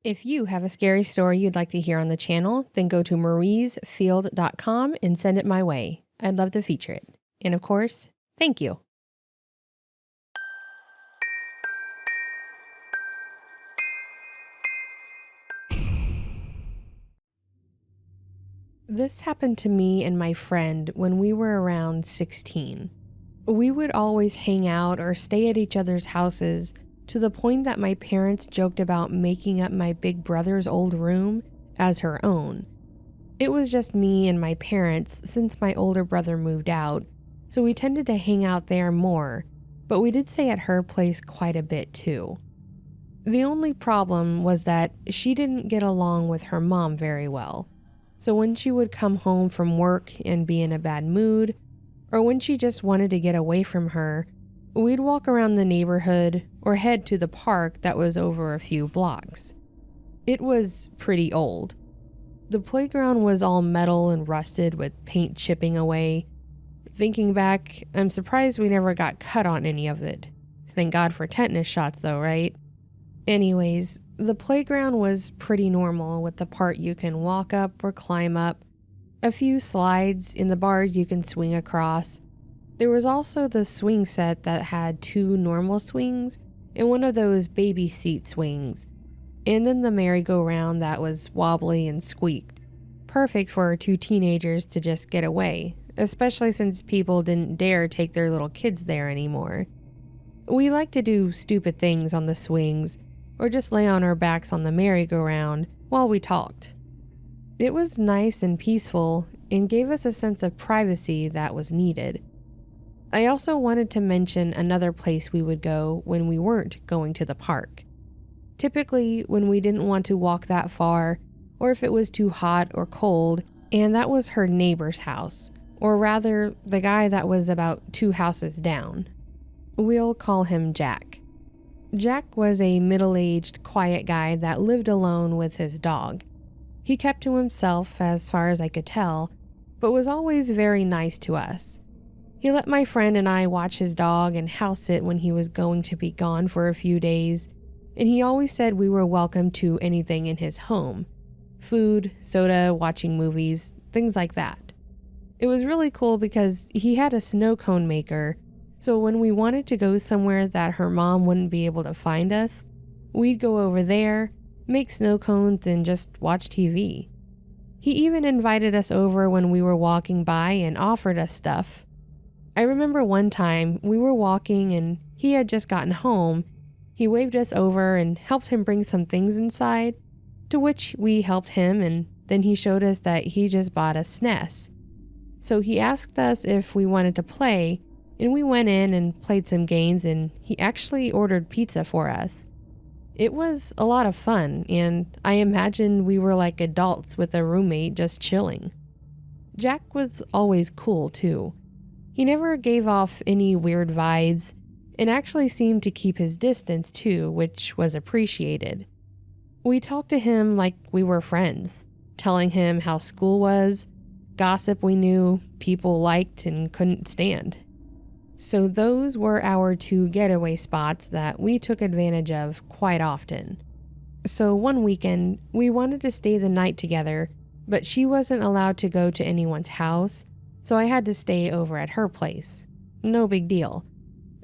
If you have a scary story you'd like to hear on the channel, then go to mariesfield.com and send it my way. I'd love to feature it. And of course, thank you. This happened to me and my friend when we were around 16. We would always hang out or stay at each other's houses to the point that my parents joked about making up my big brother's old room as her own. It was just me and my parents since my older brother moved out, so we tended to hang out there more, but we did stay at her place quite a bit too. The only problem was that she didn't get along with her mom very well. So when she would come home from work and be in a bad mood, or when she just wanted to get away from her, we'd walk around the neighborhood or head to the park that was over a few blocks. It was pretty old. The playground was all metal and rusted with paint chipping away. Thinking back, I'm surprised we never got cut on any of it. Thank God for tetanus shots though, right? Anyways, the playground was pretty normal with the part you can walk up or climb up, a few slides in the bars you can swing across. There was also the swing set that had 2 normal swings and one of those baby seat swings, and then the merry-go-round that was wobbly and squeaked, perfect for 2 teenagers to just get away, especially since people didn't dare take their little kids there anymore. We liked to do stupid things on the swings, or just lay on our backs on the merry-go-round while we talked. It was nice and peaceful and gave us a sense of privacy that was needed. I also wanted to mention another place we would go when we weren't going to the park. Typically when we didn't want to walk that far, or if it was too hot or cold, and that was her neighbor's house, or rather the guy that was about 2 houses down. We'll call him Jack. Jack was a middle-aged, quiet guy that lived alone with his dog. He kept to himself as far as I could tell, but was always very nice to us. He let my friend and I watch his dog and house sit when he was going to be gone for a few days, and he always said we were welcome to anything in his home. Food, soda, watching movies, things like that. It was really cool because he had a snow cone maker, so when we wanted to go somewhere that her mom wouldn't be able to find us, we'd go over there, make snow cones, and just watch TV. He even invited us over when we were walking by and offered us stuff. I remember one time we were walking and he had just gotten home. He waved us over and helped him bring some things inside, to which we helped him, and then he showed us that he just bought a SNES. So he asked us if we wanted to play, and we went in and played some games, and he actually ordered pizza for us. It was a lot of fun, and I imagine we were like adults with a roommate just chilling. Jack was always cool too. He never gave off any weird vibes, and actually seemed to keep his distance too, which was appreciated. We talked to him like we were friends, telling him how school was, gossip we knew, people liked and couldn't stand. So those were our 2 getaway spots that we took advantage of quite often. So one weekend, we wanted to stay the night together, but she wasn't allowed to go to anyone's house, so I had to stay over at her place. No big deal.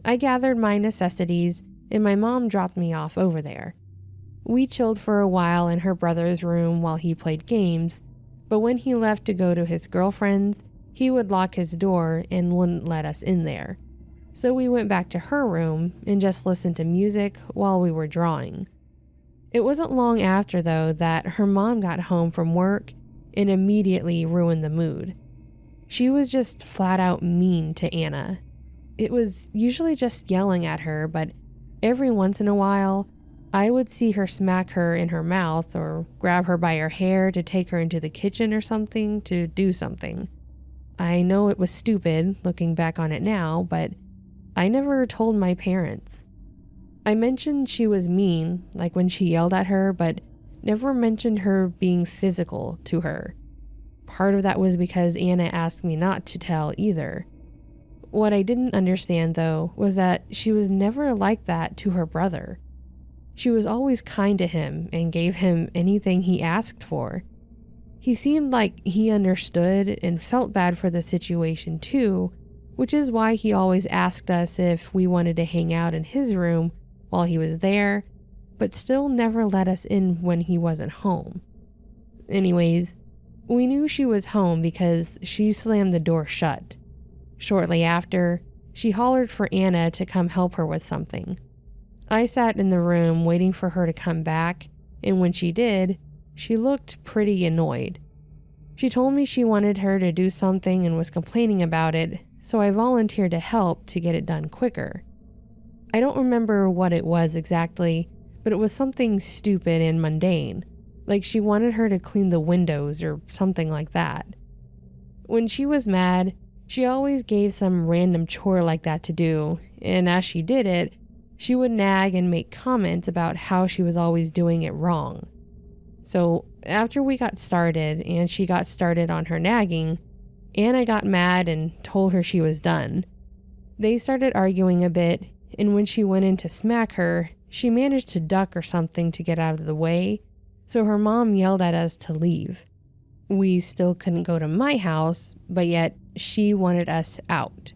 I gathered my necessities, and my mom dropped me off over there. We chilled for a while in her brother's room while he played games, but when he left to go to his girlfriend's, he would lock his door and wouldn't let us in there. So we went back to her room and just listened to music while we were drawing. It wasn't long after, though, that her mom got home from work and immediately ruined the mood. She was just flat out mean to Anna. It was usually just yelling at her, but every once in a while, I would see her smack her in her mouth or grab her by her hair to take her into the kitchen or something to do something. I know it was stupid looking back on it now, but I never told my parents. I mentioned she was mean, like when she yelled at her, but never mentioned her being physical to her. Part of that was because Anna asked me not to tell either. What I didn't understand, though, was that she was never like that to her brother. She was always kind to him and gave him anything he asked for. He seemed like he understood and felt bad for the situation too, which is why he always asked us if we wanted to hang out in his room while he was there, but still never let us in when he wasn't home. Anyways, we knew she was home because she slammed the door shut. Shortly after, she hollered for Anna to come help her with something. I sat in the room waiting for her to come back, and when she did, she looked pretty annoyed. She told me she wanted her to do something and was complaining about it, so I volunteered to help to get it done quicker. I don't remember what it was exactly, but it was something stupid and mundane, like she wanted her to clean the windows or something like that. When she was mad, she always gave some random chore like that to do, and as she did it, she would nag and make comments about how she was always doing it wrong. So after we got started and she got started on her nagging, Anna got mad and told her she was done. They started arguing a bit, and when she went in to smack her, she managed to duck or something to get out of the way, so her mom yelled at us to leave. We still couldn't go to my house, but yet she wanted us out.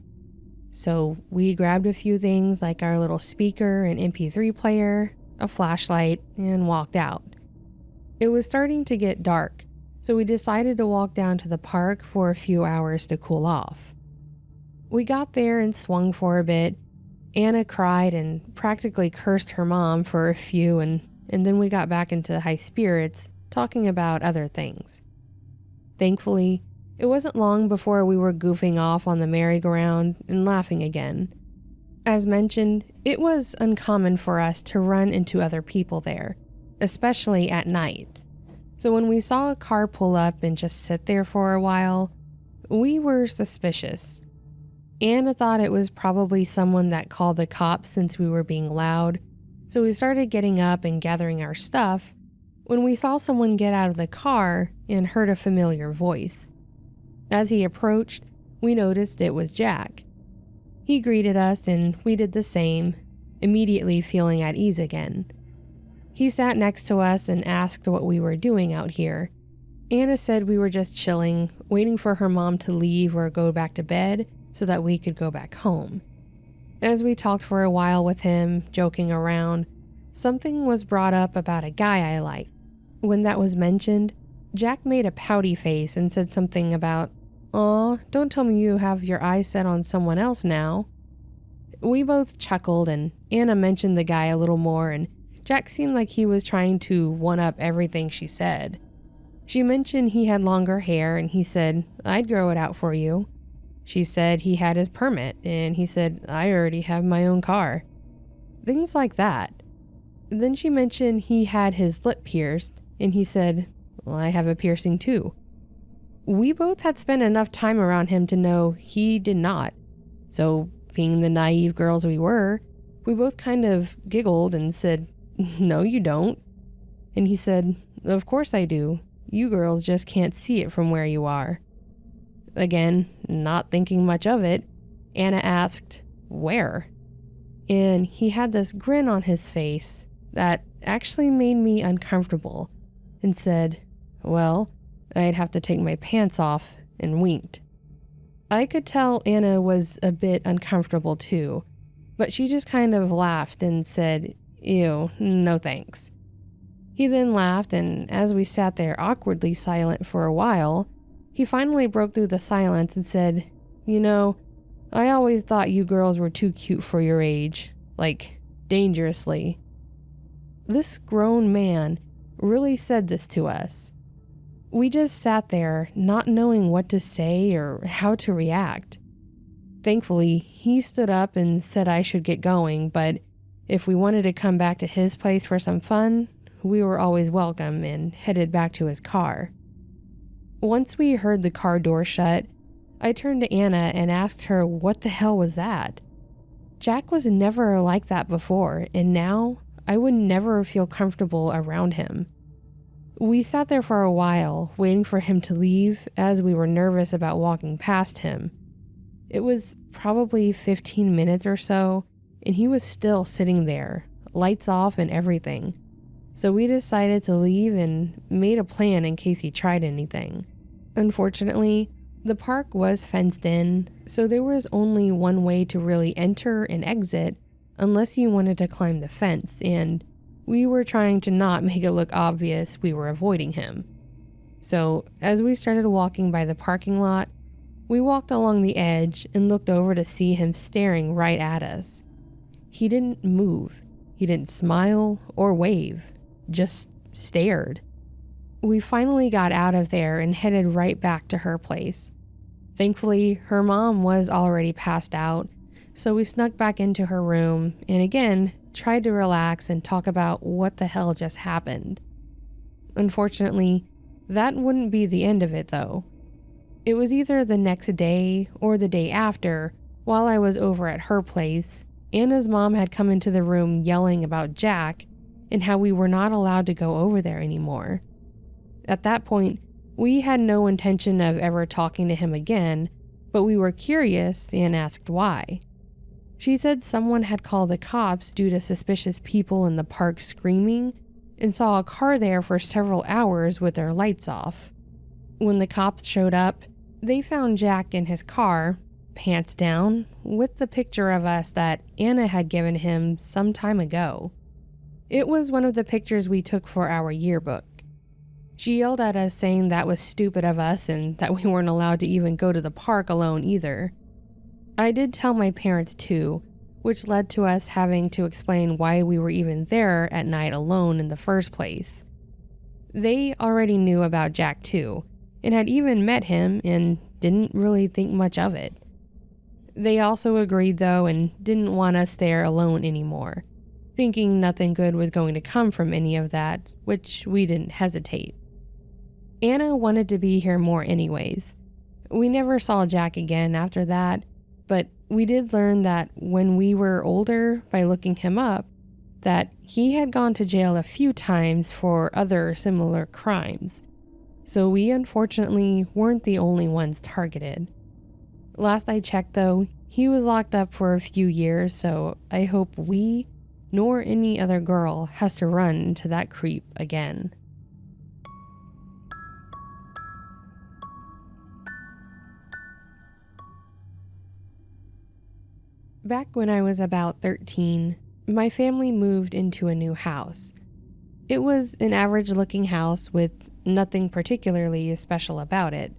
So we grabbed a few things like our little speaker, an MP3 player, a flashlight, and walked out. It was starting to get dark, so we decided to walk down to the park for a few hours to cool off. We got there and swung for a bit. Anna cried and practically cursed her mom for a few, and then we got back into high spirits, talking about other things. Thankfully, it wasn't long before we were goofing off on the merry-go-round and laughing again. As mentioned, it was uncommon for us to run into other people there, especially at night. So when we saw a car pull up and just sit there for a while, we were suspicious. Anna thought it was probably someone that called the cops since we were being loud, so we started getting up and gathering our stuff when we saw someone get out of the car and heard a familiar voice. As he approached, we noticed it was Jack. He greeted us and we did the same, immediately feeling at ease again. He sat next to us and asked what we were doing out here. Anna said we were just chilling, waiting for her mom to leave or go back to bed so that we could go back home. As we talked for a while with him, joking around, something was brought up about a guy I liked. When that was mentioned, Jack made a pouty face and said something about, "Aw, don't tell me you have your eyes set on someone else now." We both chuckled and Anna mentioned the guy a little more, and Jack seemed like he was trying to one-up everything she said. She mentioned he had longer hair and he said, "I'd grow it out for you." She said he had his permit and he said, "I already have my own car." Things like that. Then she mentioned he had his lip pierced and he said, "Well, I have a piercing too." We both had spent enough time around him to know he did not. So, being the naive girls we were, we both kind of giggled and said, "No, you don't." And he said, "Of course I do. You girls just can't see it from where you are." Again, not thinking much of it, Anna asked, "Where?" And he had this grin on his face that actually made me uncomfortable and said, "Well, I'd have to take my pants off," and winked. I could tell Anna was a bit uncomfortable too, but she just kind of laughed and said, "Ew, no thanks." He then laughed, and as we sat there awkwardly silent for a while, he finally broke through the silence and said, "You know, I always thought you girls were too cute for your age, like, dangerously." This grown man really said this to us. We just sat there not knowing what to say or how to react. Thankfully, he stood up and said I should get going, but if we wanted to come back to his place for some fun, we were always welcome and headed back to his car. Once we heard the car door shut, I turned to Anna and asked her what the hell was that. Jack was never like that before, and now I would never feel comfortable around him. We sat there for a while, waiting for him to leave as we were nervous about walking past him. It was probably 15 minutes or so, and he was still sitting there, lights off and everything. So we decided to leave and made a plan in case he tried anything. Unfortunately, the park was fenced in, so there was only one way to really enter and exit unless you wanted to climb the fence, and we were trying to not make it look obvious we were avoiding him. So as we started walking by the parking lot, we walked along the edge and looked over to see him staring right at us. He didn't move. He didn't smile or wave, just stared. We finally got out of there and headed right back to her place. Thankfully, her mom was already passed out, so we snuck back into her room and again tried to relax and talk about what the hell just happened. Unfortunately, that wouldn't be the end of it though. It was either the next day or the day after, while I was over at her place, Anna's mom had come into the room yelling about Jack and how we were not allowed to go over there anymore. At that point, we had no intention of ever talking to him again, but we were curious and asked why. She said someone had called the cops due to suspicious people in the park screaming and saw a car there for several hours with their lights off. When the cops showed up, they found Jack in his car, pants down, with the picture of us that Anna had given him some time ago. It was one of the pictures we took for our yearbook. She yelled at us saying that was stupid of us and that we weren't allowed to even go to the park alone either. I did tell my parents too, which led to us having to explain why we were even there at night alone in the first place. They already knew about Jack too, and had even met him and didn't really think much of it. They also agreed though and didn't want us there alone anymore, thinking nothing good was going to come from any of that, which we didn't hesitate. Anna wanted to be here more anyways. We never saw Jack again after that, but we did learn that when we were older, by looking him up, that he had gone to jail a few times for other similar crimes. So we unfortunately weren't the only ones targeted. Last I checked though, he was locked up for a few years, so I hope we, nor any other girl, has to run into that creep again. Back when I was about 13, my family moved into a new house. It was an average-looking house with nothing particularly special about it.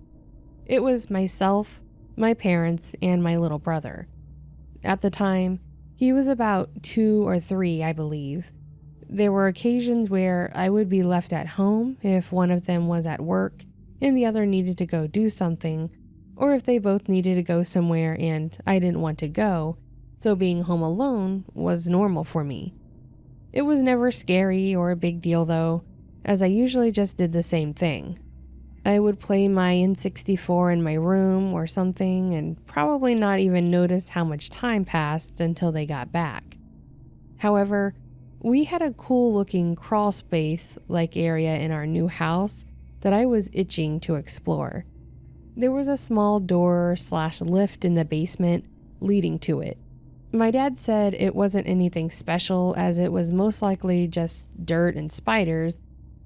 It was myself, my parents, and my little brother. At the time, he was about 2 or 3, I believe. There were occasions where I would be left at home if one of them was at work and the other needed to go do something, or if they both needed to go somewhere and I didn't want to go, so being home alone was normal for me. It was never scary or a big deal though, as I usually just did the same thing. I would play my N64 in my room or something and probably not even notice how much time passed until they got back. However, we had a cool looking crawl space-like area in our new house that I was itching to explore. There was a small door/lift in the basement leading to it. My dad said it wasn't anything special as it was most likely just dirt and spiders,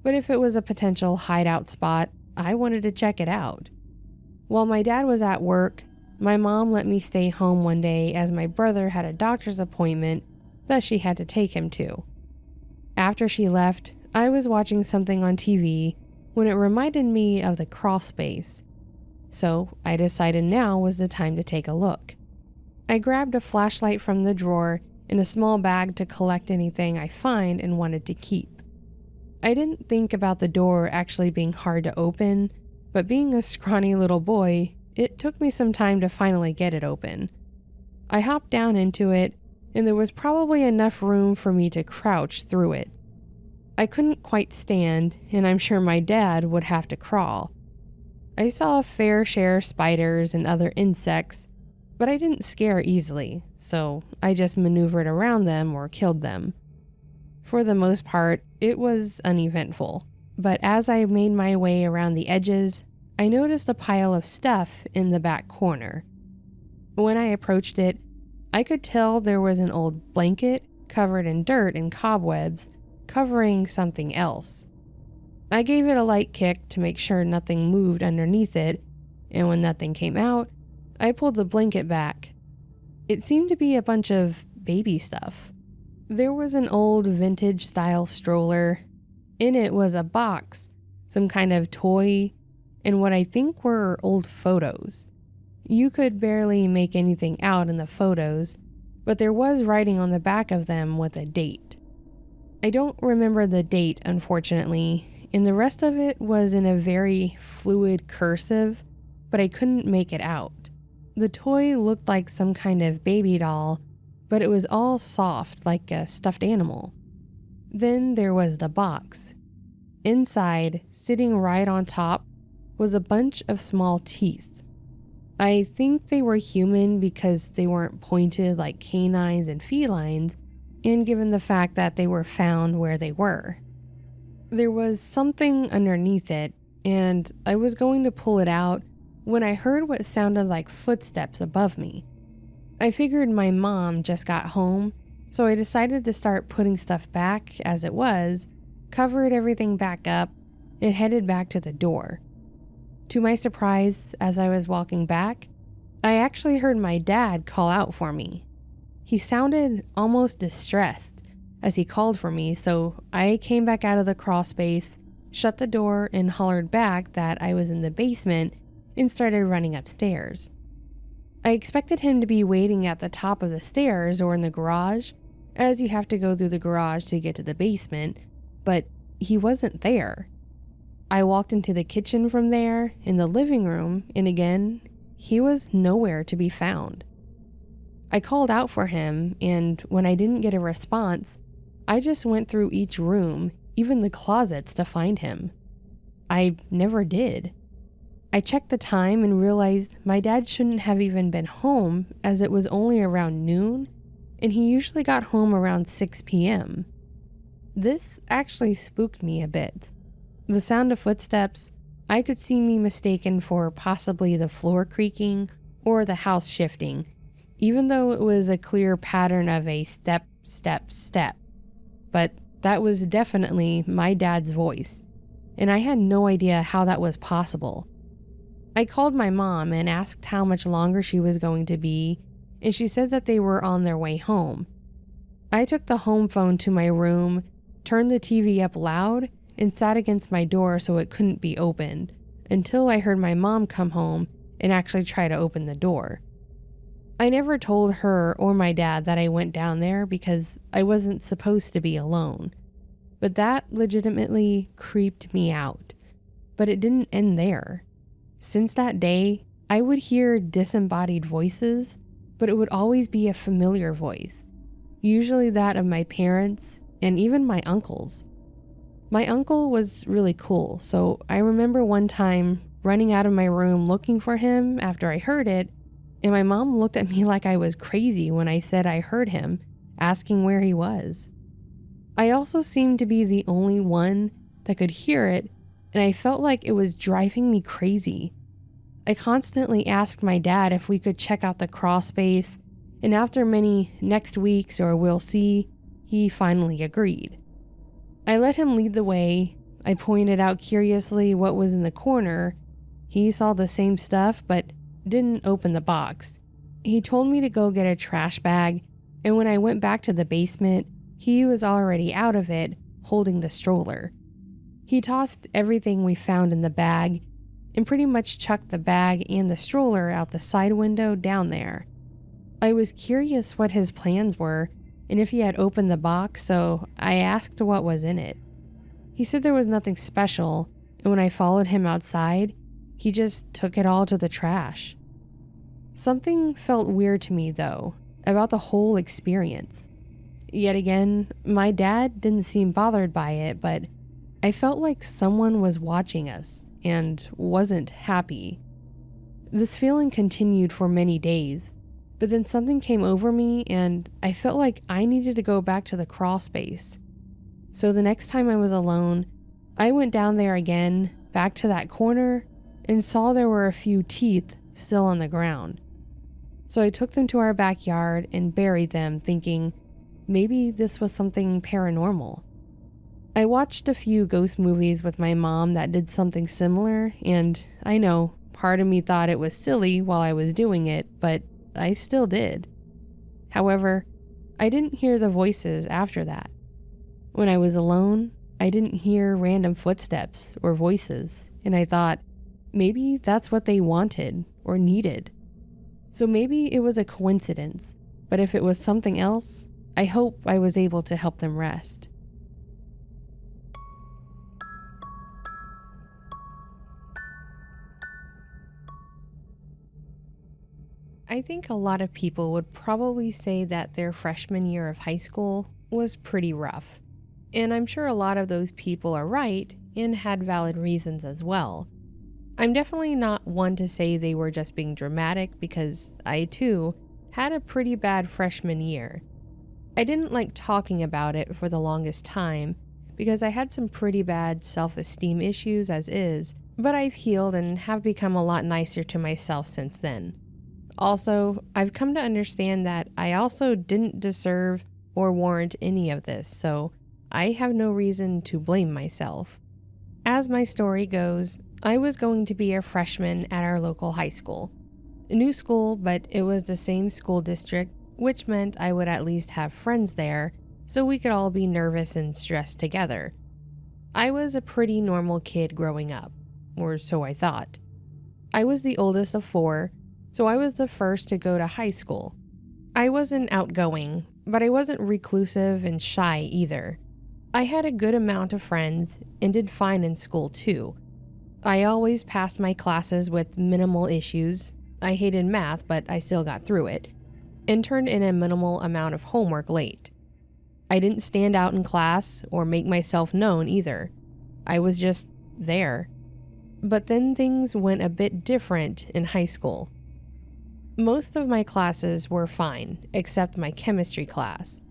but if it was a potential hideout spot, I wanted to check it out. While my dad was at work, my mom let me stay home one day as my brother had a doctor's appointment that she had to take him to. After she left, I was watching something on TV when it reminded me of the crawl space. So I decided now was the time to take a look. I grabbed a flashlight from the drawer and a small bag to collect anything I find and wanted to keep. I didn't think about the door actually being hard to open, but being a scrawny little boy, it took me some time to finally get it open. I hopped down into it, and there was probably enough room for me to crouch through it. I couldn't quite stand, and I'm sure my dad would have to crawl. I saw a fair share of spiders and other insects, but I didn't scare easily, so I just maneuvered around them or killed them. For the most part, it was uneventful, but as I made my way around the edges, I noticed a pile of stuff in the back corner. When I approached it, I could tell there was an old blanket covered in dirt and cobwebs, covering something else. I gave it a light kick to make sure nothing moved underneath it, and when nothing came out, I pulled the blanket back. It seemed to be a bunch of baby stuff. There was an old vintage-style stroller. In it was a box, some kind of toy, and what I think were old photos. You could barely make anything out in the photos, but there was writing on the back of them with a date. I don't remember the date, unfortunately, and the rest of it was in a very fluid cursive, but I couldn't make it out. The toy looked like some kind of baby doll, but it was all soft like a stuffed animal. Then there was the box. Inside, sitting right on top, was a bunch of small teeth. I think they were human because they weren't pointed like canines and felines, and given the fact that they were found where they were. There was something underneath it, and I was going to pull it out when I heard what sounded like footsteps above me. I figured my mom just got home, so I decided to start putting stuff back as it was, covered everything back up, and headed back to the door. To my surprise, as I was walking back, I actually heard my dad call out for me. He sounded almost distressed as he called for me, so I came back out of the crawl space, shut the door, and hollered back that I was in the basement and started running upstairs. I expected him to be waiting at the top of the stairs or in the garage, as you have to go through the garage to get to the basement, but he wasn't there. I walked into the kitchen from there, in the living room, and again, he was nowhere to be found. I called out for him, and when I didn't get a response, I just went through each room, even the closets, to find him. I never did. I checked the time and realized my dad shouldn't have even been home, as it was only around noon, and he usually got home around 6 p.m. This actually spooked me a bit. The sound of footsteps, I could see me mistaken for possibly the floor creaking or the house shifting, even though it was a clear pattern of a step, step, step. But that was definitely my dad's voice, and I had no idea how that was possible. I called my mom and asked how much longer she was going to be, and she said that they were on their way home. I took the home phone to my room, turned the TV up loud, and sat against my door so it couldn't be opened, until I heard my mom come home and actually try to open the door. I never told her or my dad that I went down there because I wasn't supposed to be alone, but that legitimately creeped me out. But it didn't end there. Since that day, I would hear disembodied voices, but it would always be a familiar voice, usually that of my parents and even my uncles. My uncle was really cool, so I remember one time running out of my room looking for him after I heard it, and my mom looked at me like I was crazy when I said I heard him, asking where he was. I also seemed to be the only one that could hear it, and I felt like it was driving me crazy. I constantly asked my dad if we could check out the crawl space, and after many next weeks or we'll see, he finally agreed. I let him lead the way. I pointed out curiously what was in the corner. He saw the same stuff, but didn't open the box. He told me to go get a trash bag, and when I went back to the basement, he was already out of it, holding the stroller. He tossed everything we found in the bag and pretty much chucked the bag and the stroller out the side window down there. I was curious what his plans were and if he had opened the box, so I asked what was in it. He said there was nothing special, and when I followed him outside, he just took it all to the trash. Something felt weird to me, though, about the whole experience. Yet again, my dad didn't seem bothered by it, but I felt like someone was watching us and wasn't happy. This feeling continued for many days, but then something came over me and I felt like I needed to go back to the crawl space. So the next time I was alone, I went down there again, back to that corner, and saw there were a few teeth still on the ground. So I took them to our backyard and buried them, thinking maybe this was something paranormal. I watched a few ghost movies with my mom that did something similar, and I know part of me thought it was silly while I was doing it, but I still did. However, I didn't hear the voices after that. When I was alone, I didn't hear random footsteps or voices, and I thought, maybe that's what they wanted or needed. So maybe it was a coincidence, but if it was something else, I hope I was able to help them rest. I think a lot of people would probably say that their freshman year of high school was pretty rough. And I'm sure a lot of those people are right and had valid reasons as well. I'm definitely not one to say they were just being dramatic because I too had a pretty bad freshman year. I didn't like talking about it for the longest time because I had some pretty bad self-esteem issues as is, but I've healed and have become a lot nicer to myself since then. Also, I've come to understand that I also didn't deserve or warrant any of this, so I have no reason to blame myself. As my story goes, I was going to be a freshman at our local high school. A new school, but it was the same school district, which meant I would at least have friends there, so we could all be nervous and stressed together. I was a pretty normal kid growing up, or so I thought. I was the oldest of 4, so I was the first to go to high school. I wasn't outgoing, but I wasn't reclusive and shy either. I had a good amount of friends and did fine in school too. I always passed my classes with minimal issues. I hated math, but I still got through it, and turned in a minimal amount of homework late. I didn't stand out in class or make myself known either. I was just there. But then things went a bit different in high school. Most of my classes were fine, except my chemistry class.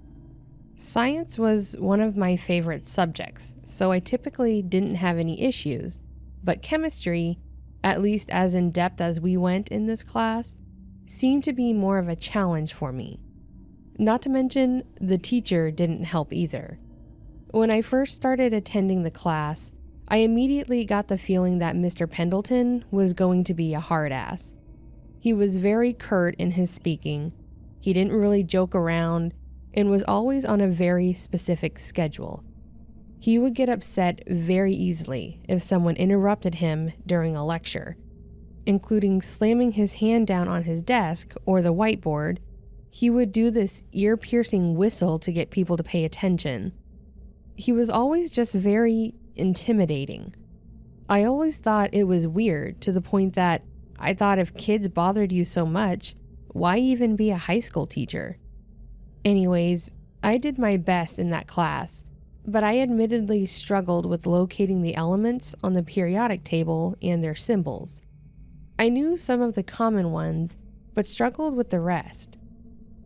Science was one of my favorite subjects, so I typically didn't have any issues, but chemistry, at least as in-depth as we went in this class, seemed to be more of a challenge for me. Not to mention, the teacher didn't help either. When I first started attending the class, I immediately got the feeling that Mr. Pendleton was going to be a hard ass. He was very curt in his speaking, he didn't really joke around, and was always on a very specific schedule. He would get upset very easily if someone interrupted him during a lecture, including slamming his hand down on his desk or the whiteboard. He would do this ear-piercing whistle to get people to pay attention. He was always just very intimidating. I always thought it was weird, to the point that I thought if kids bothered you so much, why even be a high school teacher? Anyways, I did my best in that class, but I admittedly struggled with locating the elements on the periodic table and their symbols. I knew some of the common ones, but struggled with the rest.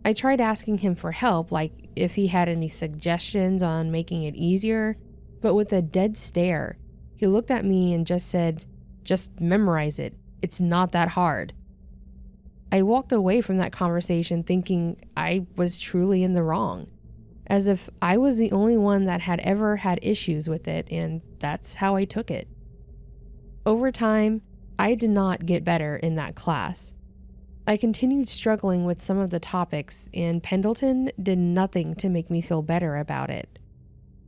I tried asking him for help, like if he had any suggestions on making it easier, but with a dead stare, he looked at me and just said, "Just memorize it. It's not that hard." I walked away from that conversation thinking I was truly in the wrong, as if I was the only one that had ever had issues with it, and that's how I took it. Over time, I did not get better in that class. I continued struggling with some of the topics, and Pendleton did nothing to make me feel better about it.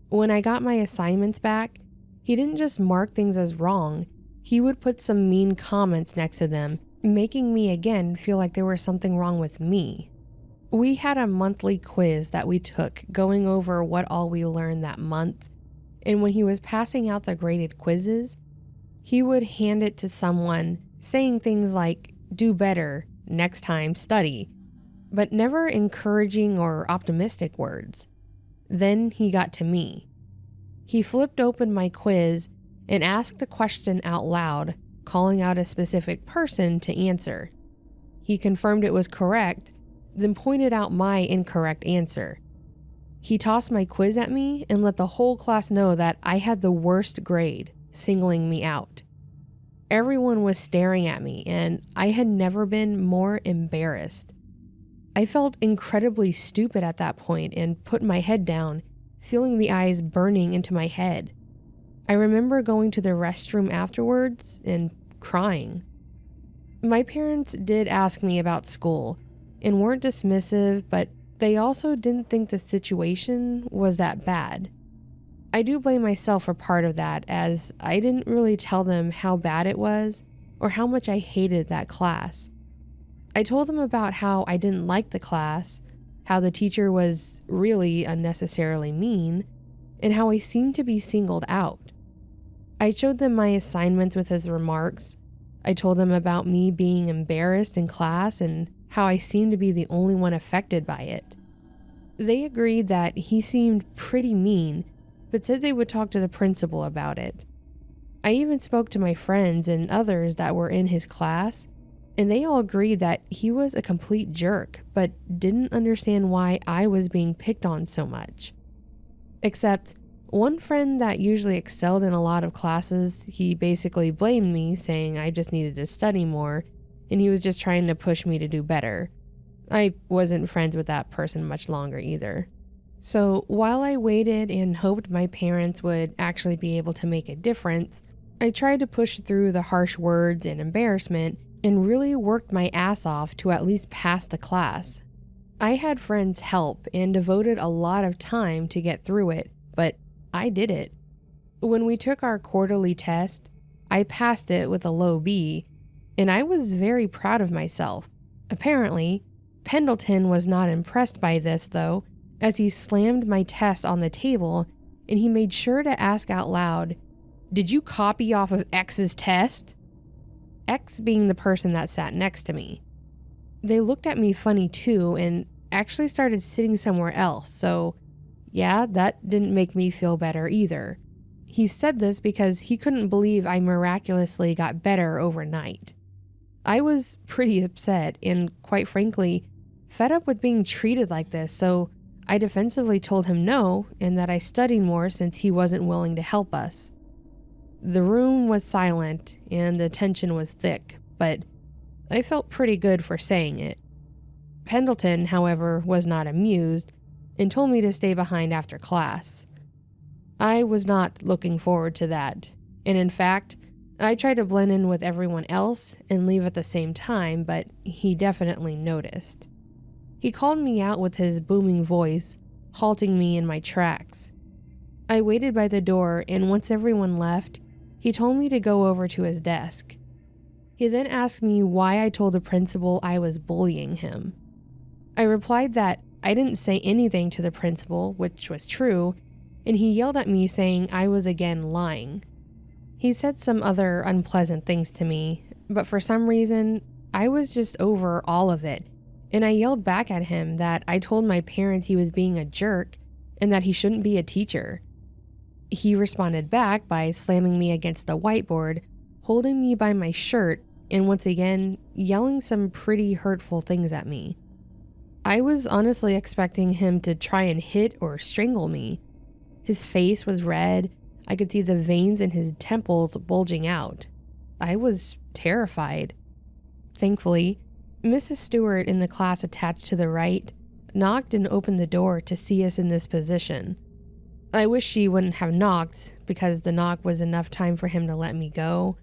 When I got my assignments back, he didn't just mark things as wrong, he would put some mean comments next to them, making me again feel like there was something wrong with me. We had a monthly quiz that we took going over what all we learned that month, and when he was passing out the graded quizzes, he would hand it to someone saying things like, "Do better, next time study," but never encouraging or optimistic words. Then he got to me. He flipped open my quiz and asked the question out loud, calling out a specific person to answer. He confirmed it was correct, then pointed out my incorrect answer. He tossed my quiz at me and let the whole class know that I had the worst grade, singling me out. Everyone was staring at me, and I had never been more embarrassed. I felt incredibly stupid at that point and put my head down, feeling the eyes burning into my head. I remember going to the restroom afterwards and crying. My parents did ask me about school and weren't dismissive, but they also didn't think the situation was that bad. I do blame myself for part of that, as I didn't really tell them how bad it was or how much I hated that class. I told them about how I didn't like the class, how the teacher was really unnecessarily mean, and how I seemed to be singled out. I showed them my assignments with his remarks. I told them about me being embarrassed in class and how I seemed to be the only one affected by it. They agreed that he seemed pretty mean, but said they would talk to the principal about it. I even spoke to my friends and others that were in his class, and they all agreed that he was a complete jerk, but didn't understand why I was being picked on so much. Except one friend that usually excelled in a lot of classes, he basically blamed me, saying I just needed to study more, and he was just trying to push me to do better. I wasn't friends with that person much longer either. So while I waited and hoped my parents would actually be able to make a difference, I tried to push through the harsh words and embarrassment and really worked my ass off to at least pass the class. I had friends help and devoted a lot of time to get through it, but I did it. When we took our quarterly test, I passed it with a low B, and I was very proud of myself. Apparently, Pendleton was not impressed by this though, as he slammed my test on the table and he made sure to ask out loud, "Did you copy off of X's test?" X being the person that sat next to me. They looked at me funny too and actually started sitting somewhere else, so yeah, that didn't make me feel better either. He said this because he couldn't believe I miraculously got better overnight. I was pretty upset and, quite frankly, fed up with being treated like this, so I defensively told him no and that I studied more since he wasn't willing to help us. The room was silent and the tension was thick, but I felt pretty good for saying it. Pendleton, however, was not amused and told me to stay behind after class. I was not looking forward to that, and in fact, I tried to blend in with everyone else and leave at the same time, but he definitely noticed. He called me out with his booming voice, halting me in my tracks. I waited by the door, and once everyone left, he told me to go over to his desk. He then asked me why I told the principal I was bullying him. I replied that I didn't say anything to the principal, which was true, and he yelled at me saying I was again lying. He said some other unpleasant things to me, but for some reason, I was just over all of it, and I yelled back at him that I told my parents he was being a jerk and that he shouldn't be a teacher. He responded back by slamming me against the whiteboard, holding me by my shirt, and once again, yelling some pretty hurtful things at me. I was honestly expecting him to try and hit or strangle me. His face was red. I could see the veins in his temples bulging out. I was terrified. Thankfully, Mrs. Stewart in the class attached to the right knocked and opened the door to see us in this position. I wish she wouldn't have knocked because the knock was enough time for him to let me go,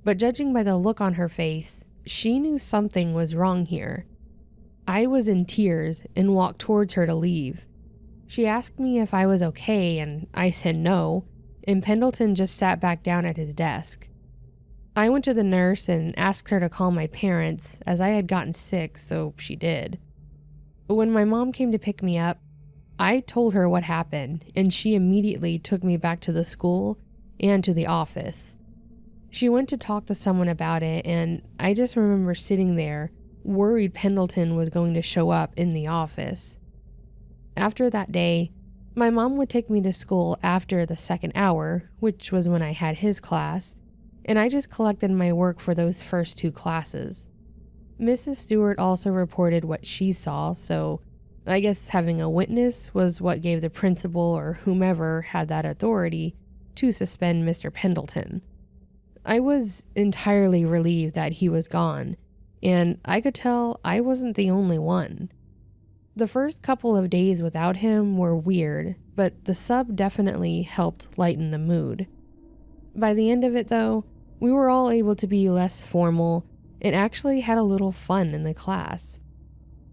but judging by the look on her face, she knew something was wrong here. I was in tears and walked towards her to leave. She asked me if I was okay, and I said no, and Pendleton just sat back down at his desk. I went to the nurse and asked her to call my parents, as I had gotten sick, so she did. When my mom came to pick me up, I told her what happened, and she immediately took me back to the school and to the office. She went to talk to someone about it, and I just remember sitting there, worried Pendleton was going to show up in the office. After that day, my mom would take me to school after the second hour, which was when I had his class, and I just collected my work for those first 2 classes. Mrs. Stewart also reported what she saw, so I guess having a witness was what gave the principal or whomever had that authority to suspend Mr. Pendleton. I was entirely relieved that he was gone, and I could tell I wasn't the only one. The first couple of days without him were weird, but the sub definitely helped lighten the mood. By the end of it though, we were all able to be less formal and actually had a little fun in the class.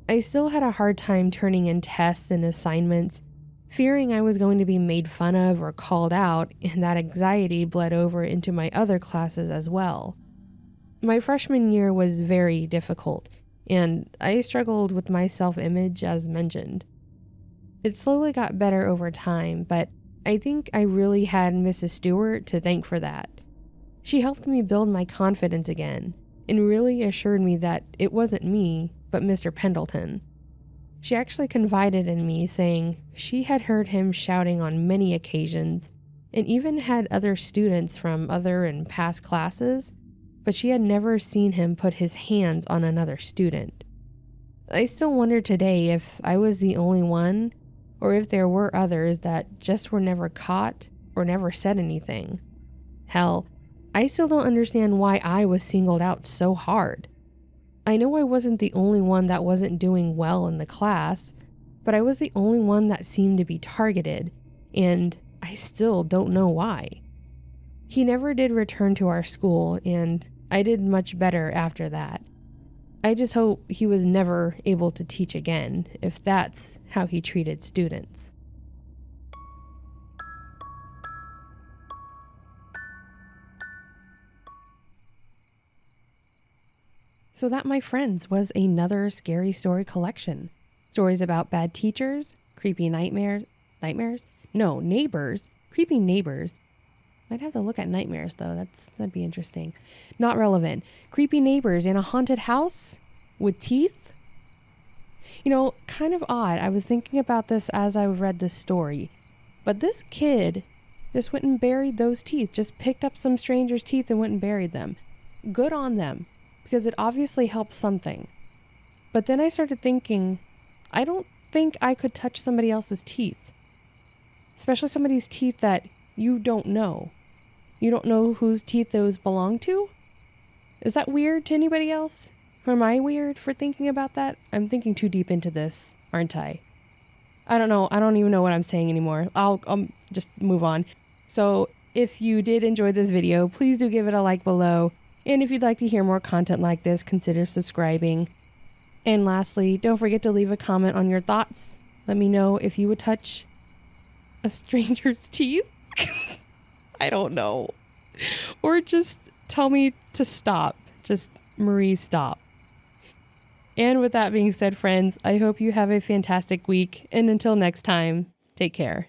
I still had a hard time turning in tests and assignments, fearing I was going to be made fun of or called out, and that anxiety bled over into my other classes as well. My freshman year was very difficult, and I struggled with my self-image as mentioned. It slowly got better over time, but I think I really had Mrs. Stewart to thank for that. She helped me build my confidence again, and really assured me that it wasn't me, but Mr. Pendleton. She actually confided in me, saying she had heard him shouting on many occasions, and even had other students from other and past classes, but she had never seen him put his hands on another student. I still wonder today if I was the only one, or if there were others that just were never caught or never said anything. Hell, I still don't understand why I was singled out so hard. I know I wasn't the only one that wasn't doing well in the class, but I was the only one that seemed to be targeted, and I still don't know why. He never did return to our school, and I did much better after that. I just hope he was never able to teach again, if that's how he treated students. So that, my friends, was another scary story collection. Stories about bad teachers, creepy neighbors, creepy neighbors. I'd have to look at nightmares though, that'd be interesting. Not relevant. Creepy neighbors in a haunted house with teeth. Kind of odd. I was thinking about this as I read this story. But this kid just went and buried those teeth, just picked up some stranger's teeth and went and buried them. Good on them, because it obviously helps something. But then I started thinking, I don't think I could touch somebody else's teeth. Especially somebody's teeth that you don't know. You don't know whose teeth those belong to? Is that weird to anybody else? Or am I weird for thinking about that? I'm thinking too deep into this, aren't I? I don't know. I don't even know what I'm saying anymore. I'll just move on. So if you did enjoy this video, please do give it a like below. And if you'd like to hear more content like this, consider subscribing. And lastly, don't forget to leave a comment on your thoughts. Let me know if you would touch a stranger's teeth. I don't know. Or just tell me to stop. Just, Marie, stop. And with that being said, friends, I hope you have a fantastic week. And until next time, take care.